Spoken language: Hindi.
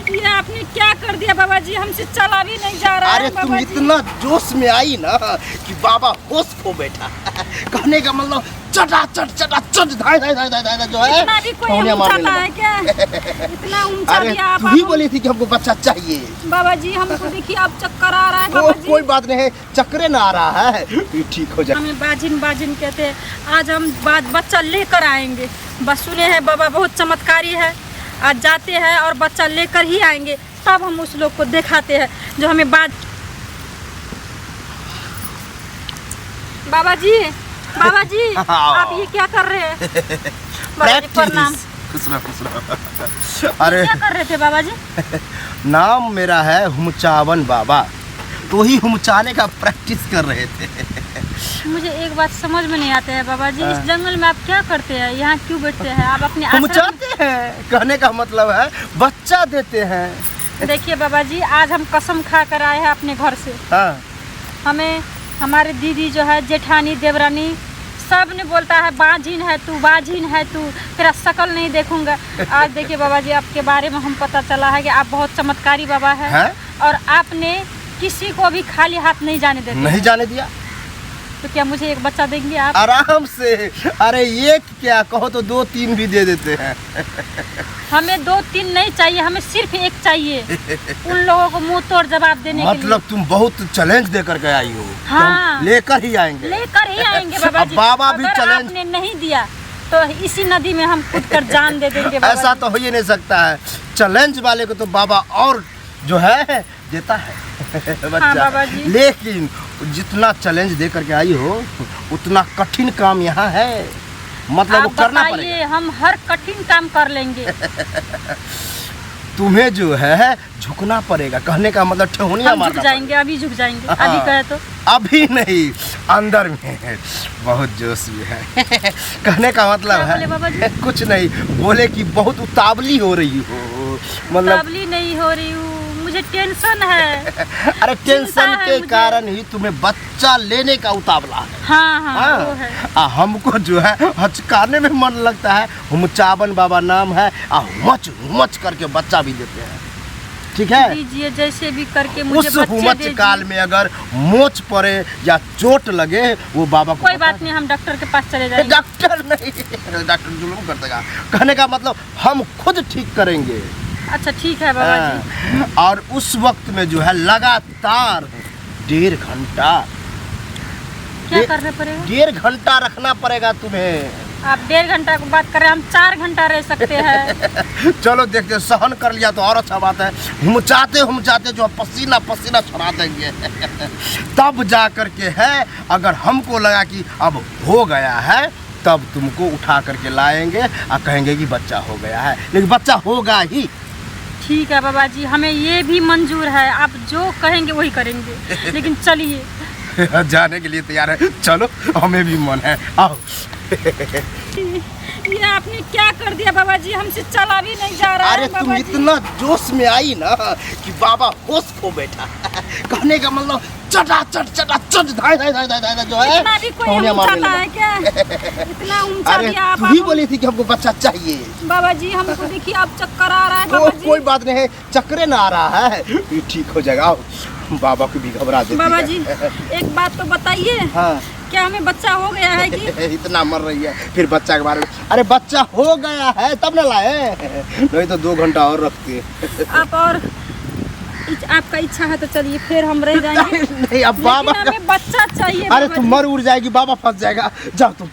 ये आपने क्या कर दिया बाबा जी, हमसे चला भी नहीं जा रहा है। अरे तुम इतना जोश में आई ना कि बाबा होश खो बैठा। कहने का मतलब चट धाय जो है इतना भी कोई ऊंचा है क्या? इतना ऊंचा अरे दिया आप। तू ही बोली थी कि हमको बच्चा चाहिए। बाबा जी हमको देखिए आप चक्कर आ रहा है बाबा जी। कोई बात नहीं है, चक्करे ना आ रहा है, ये ठीक हो जाए। हमें बाजिन बाजिन कहते हैं। आज हम बच्चा लेकर आएंगे। बस सुने हैं बाबा बहुत चमत्कारी है। आज जाते हैं और बच्चा लेकर ही आएंगे, तब हम उस लोग को दिखाते हैं जो हमें बाबा जी आप ये क्या कर रहे हैं? बाबा जी प्रणाम। खुश रहो। अरे क्या कर रहे थे बाबा जी? नाम मेरा है हुमचावन बाबा, तो ही हुमचाने का प्रैक्टिस कर रहे थे। मुझे एक बात समझ में नहीं आते है बाबा जी, इस जंगल में आप क्या करते हैं? यहाँ क्यों बैठते हैं? आप अपने हुमचाते हैं, कहने का मतलब है बच्चा देते हैं। देखिए बाबा जी, आज हम कसम खा कर आए हैं अपने घर से। हाँ। हमें हमारे दीदी जो है, जेठानी, देवरानी, सब ने बोलता है बाजिन है तू, बाजिन है तू, तेरा शकल नहीं देखूंगा। आज देखिए बाबा जी, आपके बारे में हम पता चला है कि आप बहुत चमत्कारी बाबा है और आपने किसी को भी खाली हाथ नहीं जाने देते। नहीं जाने दिया। तो क्या मुझे एक बच्चा देंगे आप? आराम से। अरे एक क्या कहो तो 2-3 भी दे देते हैं। हमें 2-3 नहीं चाहिए, हमें सिर्फ एक चाहिए। उन लोगों को मुंह तोड़ जवाब देने के लिए। मतलब तुम बहुत चैलेंज देकर के आई हो। हाँ। लेकर ही आएंगे। लेकर ही आएंगे बाबा जी। बाबा भी अगर चैलेंज आपने नहीं दिया तो इसी नदी में हम कूद कर जान दे देंगे बाबा ऐसा जी। तो हो ही नहीं सकता है। चैलेंज वाले को तो बाबा और जो है देता है बच्चा। हाँ बाबा जी। लेकिन जितना चैलेंज दे करके आई हो उतना कठिन काम यहाँ है, मतलब वो करना पड़ेगा। हम हर कठिन काम कर लेंगे। तुम्हें जो है झुकना पड़ेगा, कहने का मतलब ठेहुनिया हम मारना झुक जाएंगे, अभी झुक जाएंगे। हाँ। अभी कहे तो अभी नहीं, अंदर में बहुत जोश भी है। कहने का मतलब क्या बोले बाबा है कुछ नहीं, बोले कि बहुत उतावली हो रही हो, मतलब उतावली नहीं हो रही हूँ, मुझे टेंशन है। अरे टेंशन है के मुझे। कारण ही तुम्हें बच्चा लेने का उतावला है। हाँ वो है। हमको जो है हचकाने में मन लगता है। हुमचावन बाबा नाम है, हुमच करके बच्चा भी देते हैं। ठीक है, दीजिए जैसे भी करके मुझे उस बच्चे हुमच दीजिए। काल में अगर मोच पड़े या चोट लगे वो बाबा को कोई बात नहीं, हम डॉक्टर के पास चले जाएंगे। डॉक्टर नहीं, डॉक्टर जुल्म कर देगा। कहने का मतलब हम खुद ठीक करेंगे। अच्छा ठीक है बाबा जी। और उस वक्त में जो है लगातार 1.5 घंटा क्या करना पड़ेगा? 1.5 घंटा रखना पड़ेगा तुम्हें। आप 1.5 घंटा की बात कर रहे हैं, हम 4 घंटा रह सकते हैं। चलो देखते, सहन कर लिया तो और अच्छा बात है। हुमचाते जो पसीना छुड़ा देंगे। तब जा करके है, अगर हमको लगा कि अब हो गया है तब तुमको उठा करके लाएंगे और कहेंगे कि बच्चा हो गया है, लेकिन बच्चा होगा ही। ठीक है बाबा जी, हमें ये भी मंजूर है, आप जो कहेंगे वही करेंगे। लेकिन चलिए। जाने के लिए तैयार है, चलो हमें भी मन है, आओ। ये आपने क्या कर दिया बाबा जी, हमसे चला भी नहीं जा रहा है। अरे तुम इतना जोश में आई ना कि बाबा होश खो बैठा। कहने का मतलब चट धाय जो है। इतना भी कोई ऊंचा है क्या? इतना ऊंचा अरे दिया आप। तू ही बोली थी कि हमको बच्चा चाहिए। बाबा जी हमको देखिए आप चक्कर आ रहा है बाबा जी। कोई बात नहीं है, चक्करे ना आ रहा है, ये ठीक हो जाएगा। आओ, बाबा को भी घबरा देती बाबा है। जी एक बात तो बताइए, हाँ। क्या हमें बच्चा हो गया है कि? इतना मर रही है फिर बच्चा के बारे में। अरे बच्चा हो गया है तब ना लाए, नहीं तो 2 घंटा और रखते। आप और आपका इच्छा है तो चलिए, फिर हम रह जाएंगे। नहीं अब बाबा, हमें बच्चा चाहिए। अरे तुम मर उड़ जाएगी, बाबा फंस जाएगा, जाओ तुम।